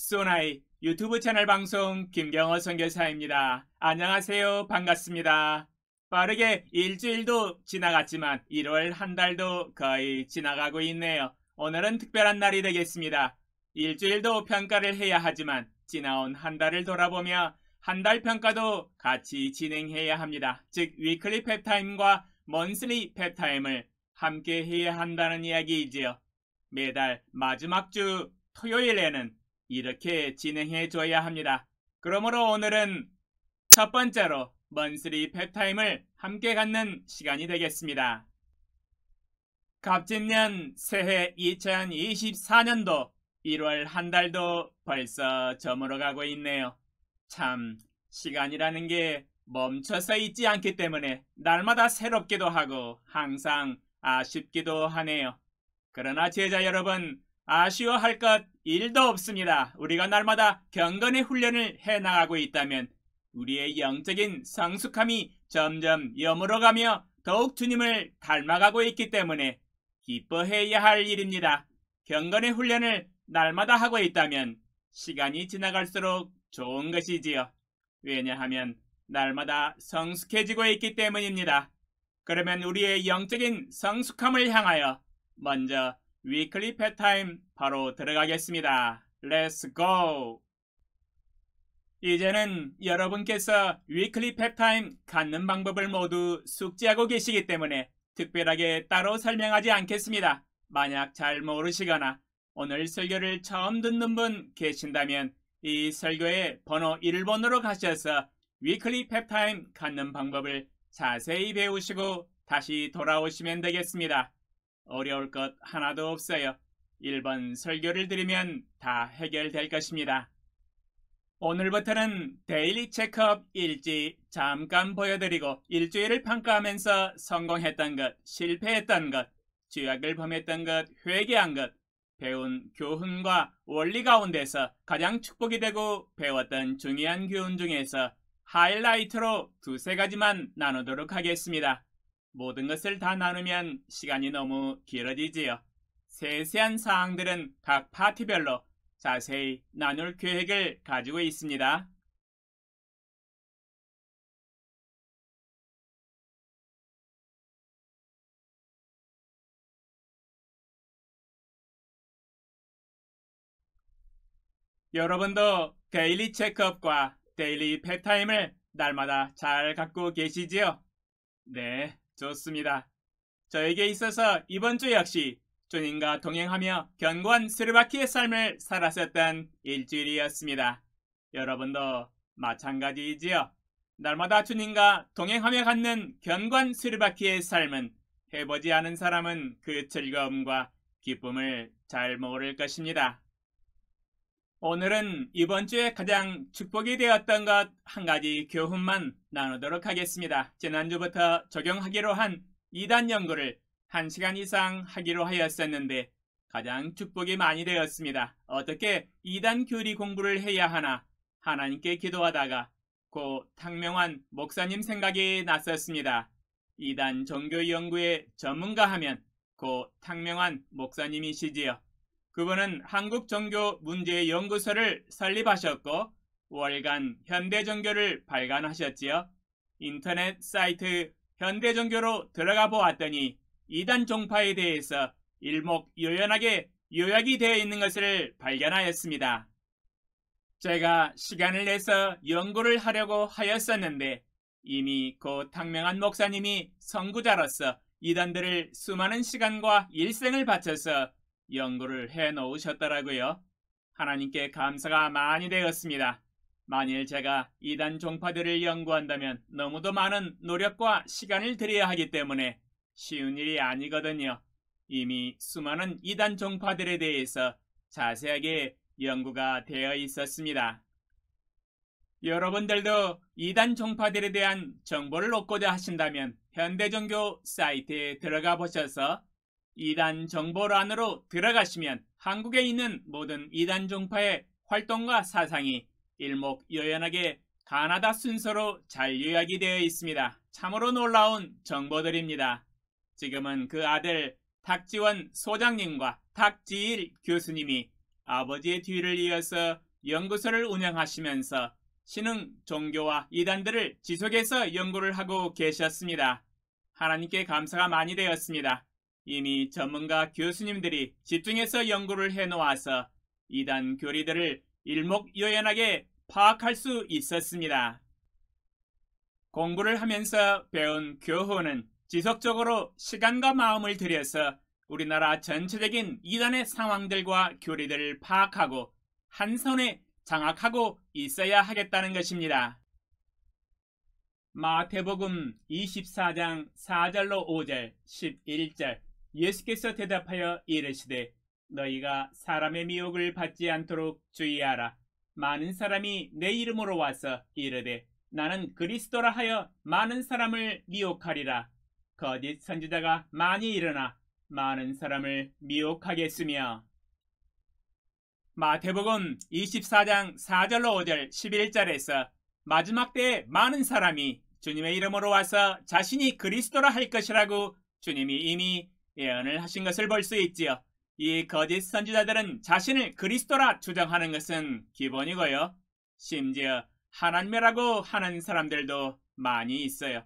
소나이 유튜브 채널 방송 김경호 선교사입니다. 안녕하세요. 반갑습니다. 빠르게 일주일도 지나갔지만 1월 한 달도 거의 지나가고 있네요. 오늘은 특별한 날이 되겠습니다. 일주일도 평가를 해야 하지만 지나온 한 달을 돌아보며 한 달 평가도 같이 진행해야 합니다. 즉 위클리 펩타임과 먼슬리 펩타임을 함께 해야 한다는 이야기이지요. 매달 마지막 주 토요일에는 이렇게 진행해 줘야 합니다. 그러므로 오늘은 첫 번째로 먼슬리 펩타임을 함께 갖는 시간이 되겠습니다. 갑진년 새해 2024년도 1월 한 달도 벌써 저물어 가고 있네요. 참 시간이라는 게 멈춰서 있지 않기 때문에 날마다 새롭기도 하고 항상 아쉽기도 하네요. 그러나 제자 여러분, 아쉬워할 것 1도 없습니다. 우리가 날마다 경건의 훈련을 해나가고 있다면 우리의 영적인 성숙함이 점점 여물어가며 더욱 주님을 닮아가고 있기 때문에 기뻐해야 할 일입니다. 경건의 훈련을 날마다 하고 있다면 시간이 지나갈수록 좋은 것이지요. 왜냐하면 날마다 성숙해지고 있기 때문입니다. 그러면 우리의 영적인 성숙함을 향하여 먼저 위클리 펩타임 바로 들어가겠습니다. Let's go! 이제는 여러분께서 위클리 펩타임 갖는 방법을 모두 숙지하고 계시기 때문에 특별하게 따로 설명하지 않겠습니다. 만약 잘 모르시거나 오늘 설교를 처음 듣는 분 계신다면 이 설교의 번호 1번으로 가셔서 위클리 펩타임 갖는 방법을 자세히 배우시고 다시 돌아오시면 되겠습니다. 어려울 것 하나도 없어요. 1번 설교를 들으면 다 해결될 것입니다. 오늘부터는 데일리 체크업 일지 잠깐 보여드리고 일주일을 평가하면서 성공했던 것, 실패했던 것, 죄악을 범했던 것, 회개한 것, 배운 교훈과 원리 가운데서 가장 축복이 되고 배웠던 중요한 교훈 중에서 하이라이트로 두세 가지만 나누도록 하겠습니다. 모든 것을 다 나누면 시간이 너무 길어지지요. 세세한 사항들은 각 파트별로 자세히 나눌 계획을 가지고 있습니다. 여러분도 데일리 체크업과 데일리 펩타임을 날마다 잘 갖고 계시지요? 네, 좋습니다. 저에게 있어서 이번 주 역시 주님과 동행하며 견고한 스르바키의 삶을 살았었던 일주일이었습니다. 여러분도 마찬가지이지요? 날마다 주님과 동행하며 갖는 견고한 스르바키의 삶은 해보지 않은 사람은 그 즐거움과 기쁨을 잘 모를 것입니다. 오늘은 이번 주에 가장 축복이 되었던 것 한 가지 교훈만 나누도록 하겠습니다. 지난주부터 적용하기로 한 2단 연구를 1시간 이상 하기로 하였었는데 가장 축복이 많이 되었습니다. 어떻게 2단 교리 공부를 해야 하나 하나님께 기도하다가 고 탁명환 목사님 생각이 났었습니다. 2단 종교 연구의 전문가 하면 고 탁명환 목사님이시지요. 그분은 한국종교문제연구소를 설립하셨고 월간 현대종교를 발간하셨지요. 인터넷 사이트 현대종교로 들어가 보았더니 2단 종파에 대해서 일목요연하게 요약이 되어 있는 것을 발견하였습니다. 제가 시간을 내서 연구를 하려고 하였었는데 이미 고 탁명환 목사님이 선구자로서 이단들을 수많은 시간과 일생을 바쳐서 연구를 해 놓으셨더라고요. 하나님께 감사가 많이 되었습니다. 만일 제가 이단 종파들을 연구한다면 너무도 많은 노력과 시간을 들여야 하기 때문에 쉬운 일이 아니거든요. 이미 수많은 이단 종파들에 대해서 자세하게 연구가 되어 있었습니다. 여러분들도 이단 종파들에 대한 정보를 얻고자 하신다면 현대종교 사이트에 들어가 보셔서 이단 정보란으로 들어가시면 한국에 있는 모든 이단 종파의 활동과 사상이 일목요연하게 가나다 순서로 잘 요약이 되어 있습니다. 참으로 놀라운 정보들입니다. 지금은 그 아들 탁지원 소장님과 탁지일 교수님이 아버지의 뒤를 이어서 연구소를 운영하시면서 신흥 종교와 이단들을 지속해서 연구를 하고 계셨습니다. 하나님께 감사가 많이 되었습니다. 이미 전문가 교수님들이 집중해서 연구를 해놓아서 이단 교리들을 일목요연하게 파악할 수 있었습니다. 공부를 하면서 배운 교훈은 지속적으로 시간과 마음을 들여서 우리나라 전체적인 이단의 상황들과 교리들을 파악하고 한 손에 장악하고 있어야 하겠다는 것입니다. 마태복음 24장 4절로 5절 11절 예수께서 대답하여 이르시되 너희가 사람의 미혹을 받지 않도록 주의하라. 많은 사람이 내 이름으로 와서 이르되 나는 그리스도라 하여 많은 사람을 미혹하리라. 거짓 선지자가 많이 일어나 많은 사람을 미혹하겠으며. 마태복음 24장 4절로 5절 11절에서 마지막 때에 많은 사람이 주님의 이름으로 와서 자신이 그리스도라 할 것이라고 주님이 이미 예언을 하신 것을 볼 수 있지요. 이 거짓 선지자들은 자신을 그리스도라 주장하는 것은 기본이고요. 심지어 하나님이라고 하는 사람들도 많이 있어요.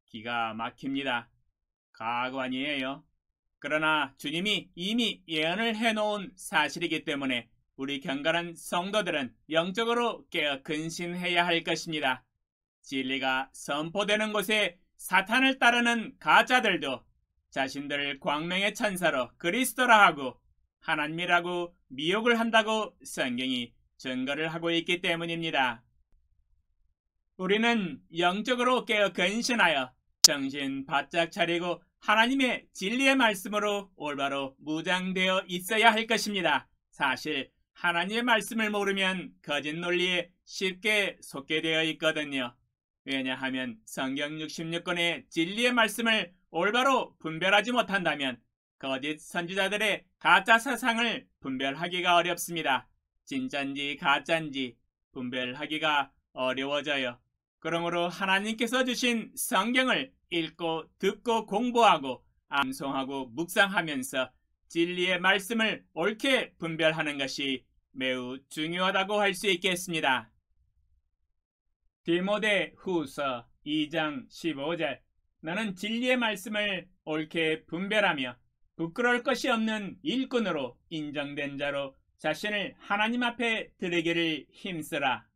기가 막힙니다. 가관이에요. 그러나 주님이 이미 예언을 해놓은 사실이기 때문에 우리 경건한 성도들은 영적으로 깨어 근신해야 할 것입니다. 진리가 선포되는 곳에 사탄을 따르는 가짜들도 자신들을 광명의 천사로 그리스도라 하고 하나님이라고 미혹을 한다고 성경이 증거를 하고 있기 때문입니다. 우리는 영적으로 깨어 근신하여 정신 바짝 차리고 하나님의 진리의 말씀으로 올바로 무장되어 있어야 할 것입니다. 사실 하나님의 말씀을 모르면 거짓 논리에 쉽게 속게 되어 있거든요. 왜냐하면 성경 66권의 진리의 말씀을 올바로 분별하지 못한다면 거짓 선지자들의 가짜 사상을 분별하기가 어렵습니다. 진짠지 가짠지 분별하기가 어려워져요. 그러므로 하나님께서 주신 성경을 읽고 듣고 공부하고 암송하고 묵상하면서 진리의 말씀을 옳게 분별하는 것이 매우 중요하다고 할 수 있겠습니다. 디모데 후서 2장 15절 너는 진리의 말씀을 옳게 분별하며 부끄러울 것이 없는 일꾼으로 인정된 자로 자신을 하나님 앞에 드리기를 힘쓰라.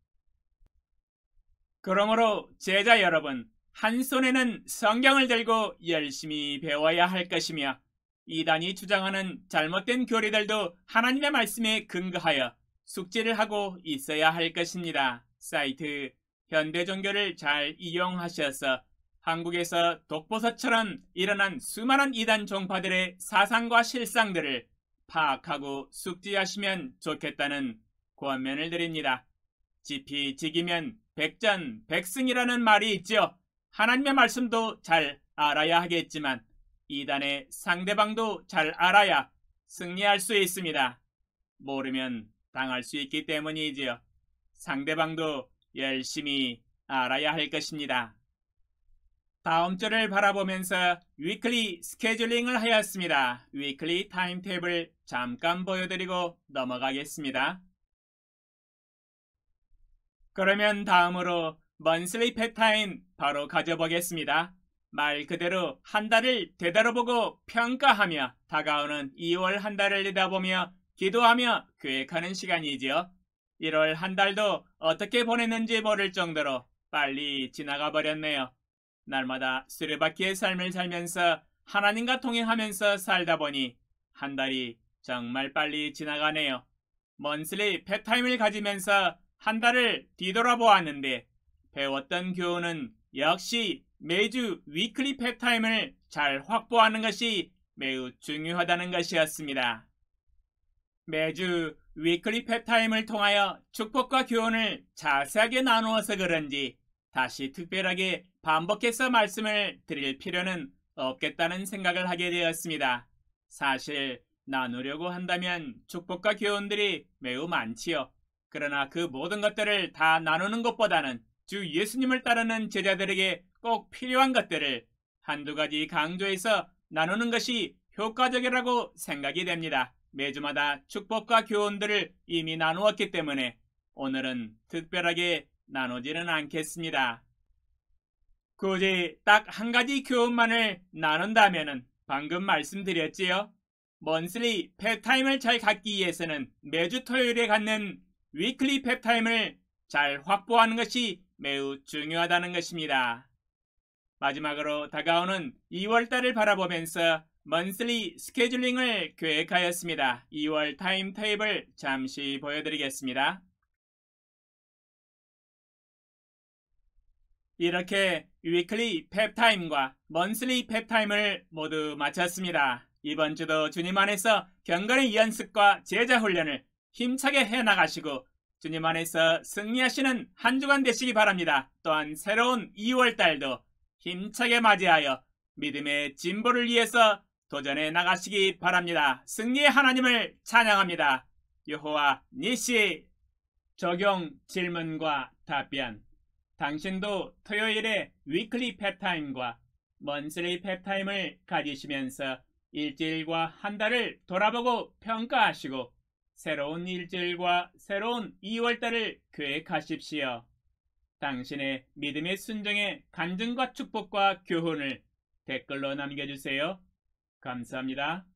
그러므로 제자 여러분, 한 손에는 성경을 들고 열심히 배워야 할 것이며 이단이 주장하는 잘못된 교리들도 하나님의 말씀에 근거하여 숙지를 하고 있어야 할 것입니다. 사이트 현대종교를 잘 이용하셔서 한국에서 독보서처럼 일어난 수많은 이단 종파들의 사상과 실상들을 파악하고 숙지하시면 좋겠다는 권면을 드립니다. 지피지기면 백전백승이라는 말이 있죠. 하나님의 말씀도 잘 알아야 하겠지만 이단의 상대방도 잘 알아야 승리할 수 있습니다. 모르면 당할 수 있기 때문이지요. 상대방도 열심히 알아야 할 것입니다. 다음 주를 바라보면서 위클리 스케줄링을 하였습니다. 위클리 타임테이블 잠깐 보여드리고 넘어가겠습니다. 그러면 다음으로 먼슬리 펫타임 바로 가져보겠습니다. 말 그대로 한 달을 되돌아보고 평가하며 다가오는 2월 한 달을 내다보며 기도하며 계획하는 시간이지요. 1월 한 달도 어떻게 보냈는지 모를 정도로 빨리 지나가 버렸네요. 날마다 수레바퀴의 삶을 살면서 하나님과 동행하면서 살다 보니 한 달이 정말 빨리 지나가네요. 먼슬리 펫타임을 가지면서 한 달을 뒤돌아보았는데 배웠던 교훈은 역시 매주 위클리 펫타임을 잘 확보하는 것이 매우 중요하다는 것이었습니다. 매주 위클리 펫타임을 통하여 축복과 교훈을 자세하게 나누어서 그런지 다시 특별하게 반복해서 말씀을 드릴 필요는 없겠다는 생각을 하게 되었습니다. 사실 나누려고 한다면 축복과 교훈들이 매우 많지요. 그러나 그 모든 것들을 다 나누는 것보다는 주 예수님을 따르는 제자들에게 꼭 필요한 것들을 한두 가지 강조해서 나누는 것이 효과적이라고 생각이 됩니다. 매주마다 축복과 교훈들을 이미 나누었기 때문에 오늘은 특별하게 나누지는 않겠습니다. 굳이 딱 한 가지 교훈만을 나눈다면은 방금 말씀드렸지요. 먼슬리 펩타임을 잘 갖기 위해서는 매주 토요일에 갖는 위클리 펩타임을 잘 확보하는 것이 매우 중요하다는 것입니다. 마지막으로 다가오는 2월달을 바라보면서 먼슬리 스케줄링을 계획하였습니다. 2월 타임테이블 잠시 보여드리겠습니다. 이렇게 위클리 펩타임과 먼슬리 펩타임을 모두 마쳤습니다. 이번 주도 주님 안에서 경건의 연습과 제자 훈련을 힘차게 해나가시고 주님 안에서 승리하시는 한 주간 되시기 바랍니다. 또한 새로운 2월달도 힘차게 맞이하여 믿음의 진보를 위해서 도전해 나가시기 바랍니다. 승리의 하나님을 찬양합니다. 여호와 니시. 적용 질문과 답변. 당신도 토요일에 위클리 펩타임과 먼슬리 펩타임을 가지시면서 일주일과 한 달을 돌아보고 평가하시고 새로운 일주일과 새로운 2월달을 계획하십시오. 당신의 믿음의 순종의 간증과 축복과 교훈을 댓글로 남겨주세요. 감사합니다.